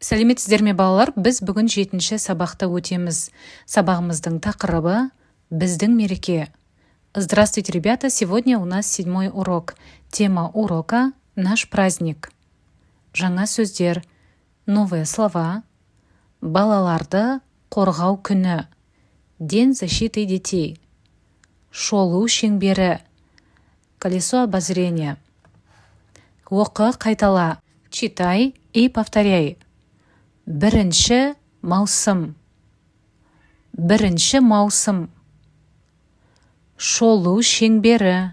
Сәлеметсіздер ме балалар? Біз бүгін 7-ші сабақта өтеміз. Сабағымыздың тақырыбы біздің мереке. Здравствуйте, ребята! Сегодня у нас 7-й урок. Тема урока – наш праздник. Жаңа сөздер, новые слова, балаларды қорғау күні, День защиты детей, шолу шеңбері, колесо обозрения, оқы қайтала, читай и повторяй. Бірінші маусым, шолу шеңбері,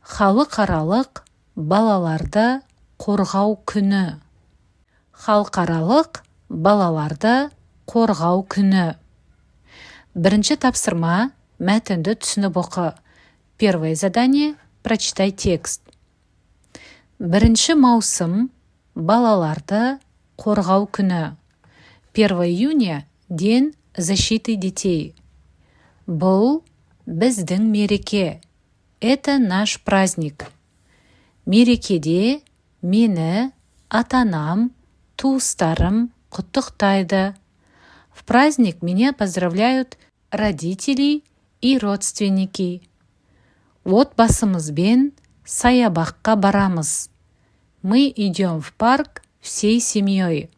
халықаралық балаларды қорғау күні, Бірінші тапсырма, мәтінді түсініп оқы. Первое задание – прочитай текст. Бірінші маусым балаларды қорғау күні. 1 июня – День защиты детей. Бұл біздің мереке. Это наш праздник. Мерекеде мені ата-анам, туыстарым құттықтайды. В праздник меня поздравляют родители и родственники. Отбасымызбен саябаққа барамыз. Мы идем в парк всей семьей.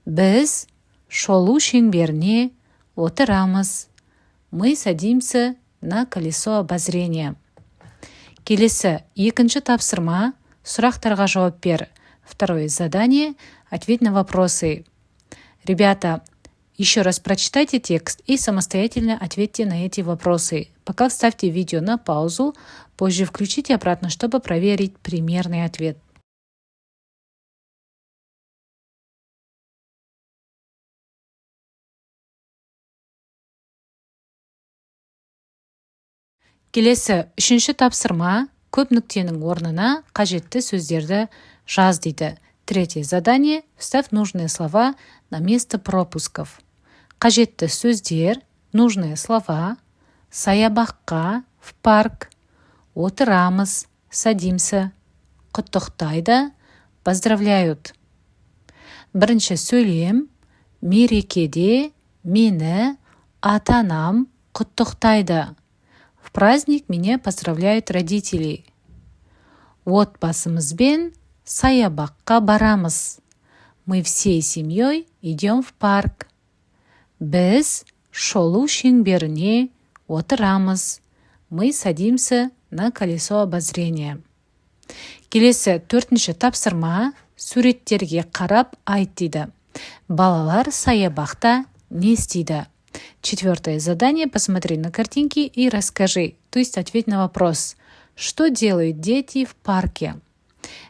Біз шолу шеңберіне отырамыз. Мы садимся на колесо обозрения. Келесі, екінші тапсырма, сұрақтарға жауап бер. Второе задание – ответь на вопросы. Ребята, еще раз прочитайте текст и самостоятельно ответьте на эти вопросы. Пока вставьте видео на паузу, позже включите обратно, чтобы проверить примерный ответ. Келесі, үшінші тапсырма, көп нүктенің орнына қажетті сөздерді жаз дейді. Третье задание – вставь нужные слова на место пропусков. Қажетті сөздер, нужные слова, саябаққа, в парк, отырамыз, садимся, құттықтайды, поздравляют. Бірінші сөйлем, мерекеде мені ата-анам құттықтайды. В праздник меня поздравляют родители. Отбасымызбен саябаққа барамыз. Мы всей семьей идем в парк. Біз шолу шеңберіне отырамыз. Мы садимся на колесо обозрения. Келесі, төртінші тапсырма, суреттерге қарап айт дейді. Балалар саябақта не істейді? Четвертое задание – посмотри на картинки и расскажи, то есть ответь на вопрос. Что делают дети в парке?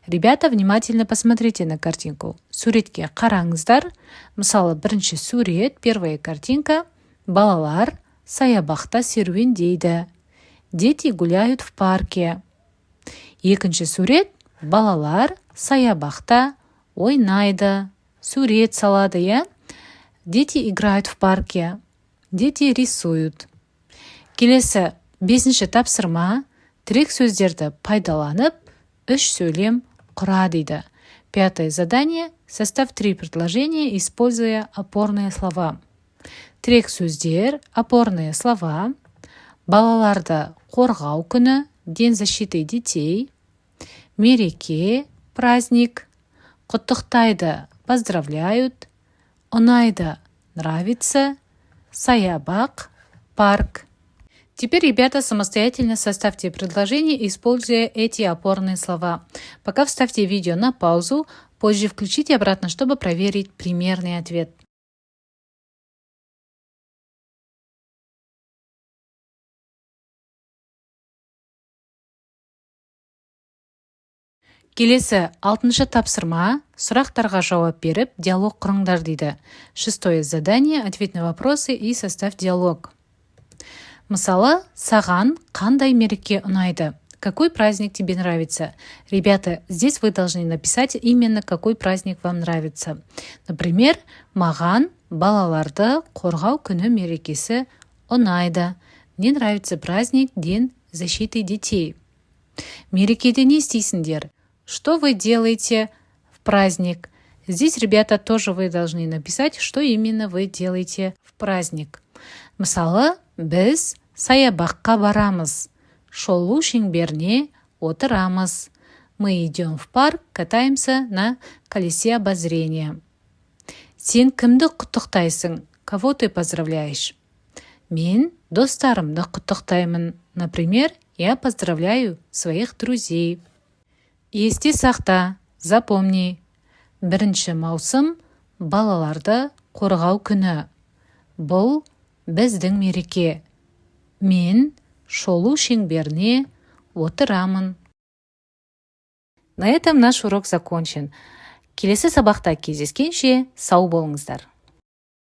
Ребята, внимательно посмотрите на картинку. Суретке қараңыздар. Мысалы, бірінші сурет, первая картинка. Балалар саябақта серуендейді. Дети гуляют в парке. Екінші сурет. Балалар саябақта ойнайды. Сурет салады, я? Дети играют в парке. Дети рисуют. Келесі, бесінші тапсырма. Тірек сөздерді пайдаланып, үш сөйлем құра дейді. Пятое задание. Составь 3 предложения, используя опорные слова. Тірек сөздер, опорные слова. Балаларды қорғау күні, День защиты детей. Мереке, праздник. Құттықтайды, поздравляют. Ұнайды, нравится. Саябақ, парк. Теперь, ребята, самостоятельно составьте предложения, используя эти опорные слова. Пока вставьте видео на паузу, позже включите обратно, чтобы проверить примерный ответ. Келесі, алтыншы тапсырма, сұрақтарға жауап беріп, диалог құрыңдар дейді. Шестое задание – ответь на вопросы и составь диалог. Мысалы, саған қандай мереке ұнайды? Какой праздник тебе нравится? Ребята, здесь вы должны написать именно, какой праздник вам нравится. Например, маған балаларды қорғау күні мерекесі ұнайды. Мне нравится праздник День защиты детей. Мерекеде не істейсіңдер? Что вы делаете в праздник? Здесь, ребята, тоже вы должны написать, что именно вы делаете в праздник. Мысалы, біз саябаққа барамыз. Шолу шеңберіне отырамыз. Мы идем в парк, катаемся на колесе обозрения. Сен кімді құттықтайсың? Кого ты поздравляешь? Мен достарымды құттықтаймын. Например, я поздравляю своих друзей. Есте сақта, запомни. 1 маусым балаларды қорғау күні. Бұл біздің мереке. Мен шолу шеңберіне отырамын. На этом наш урок закончен. Келесі сабақта кездескенше сау болыңыздар.